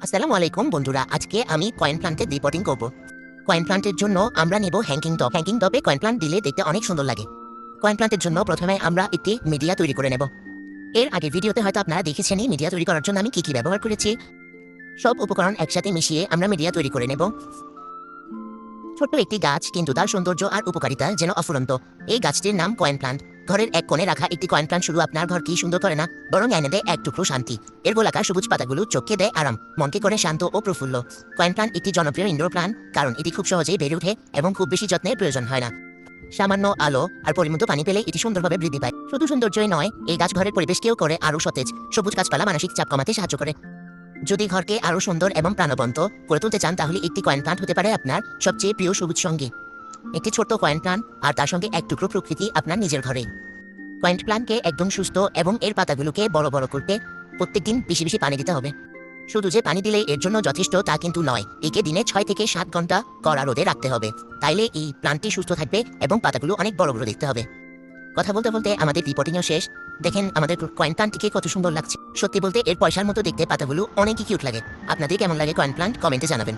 আসসালামু আলাইকুম বন্ধুরা, আজকে আমি কয়েন প্লান্টের রিপোর্টিং করব। কয়েন প্লান্টের জন্য আমরা নেব হ্যাঙ্গিং টপ। হ্যাঙ্গিং টপে কয়েন প্লান্ট দিলে দেখতে অনেক সুন্দর লাগে। কয়েন প্লান্টের জন্য প্রথমে আমরা একটি মিডিয়া তৈরি করে নেব। এর আগের ভিডিওতে হয়তো আপনারা দেখেছেনই মিডিয়া তৈরি করার জন্য আমি কি ব্যবহার করেছি। সব উপকরণ একসাথে মিশিয়ে আমরা মিডিয়া তৈরি করে নেব। ছোট্ট একটি গাছ, কিন্তু তার সৌন্দর্য আর উপকারিতা যেন অফুরন্ত। এই গাছটির নাম কয়েন প্লান্ট। ঘরের এক কোণে রাখা একটি কয়েন প্লান্ট শুধু আপনার ঘর কি সুন্দর করে না, বরং এনে দেয় এক টুকরো শান্তি। এর গোলাকার সবুজ পাতাগুলো চোখকে দেয় আরাম, মনকে করে শান্ত ও প্রফুল্ল। কয়েন প্লান্ট একটি জনপ্রিয় ইনডোর প্লান্ট, কারণ এটি খুব সহজেই বেড়ে ওঠে এবং খুব বেশি যত্নের প্রয়োজন হয় না। সামান্য আলো আর পরিমিত পানি পেলে এটি সুন্দরভাবে বৃদ্ধি পায়। শুধু সৌন্দর্যই নয়, এই গাছ ঘরের পরিবেশকেও করে আরও সতেজ। সবুজ গাছপালা মানসিক চাপ কমাতে সাহায্য করে। যদি ঘরকে আরও সুন্দর এবং প্রাণবন্ত করে তুলতে চান, তাহলে একটি কয়েন প্লান্ট হতে পারে আপনার সবচেয়ে প্রিয় সবুজ সঙ্গী। একটি ছোট্ট কয়েন প্লান্ট আর তার সঙ্গে এক টুকরো প্রকৃতি আপনার নিজের ঘরে। কয়েন প্লান্টকে একদম সুস্থ এবং এর পাতাগুলোকে বড় বড় করতে প্রত্যেকদিন বেশি বেশি পানি দিতে হবে। শুধু যে পানি দিলে এর জন্য যথেষ্ট তা কিন্তু নয়, একে দিনে 6 থেকে 7 ঘন্টা কড়া রোদে রাখতে হবে। তাইলে এই প্লান্টটি সুস্থ থাকবে এবং পাতাগুলো অনেক বড় বড় দেখতে হবে। কথা বলতে বলতে আমাদের রিপোর্টিংও শেষ। দেখেন আমাদের কয়েন প্লান্টটিকে কত সুন্দর লাগছে। সত্যি বলতে এর পয়সার মতো দেখতে পাতাগুলো অনেকই কিউট লাগে। আপনাদের কেমন লাগে কয়েন প্লান্ট কমেন্টে জানাবেন।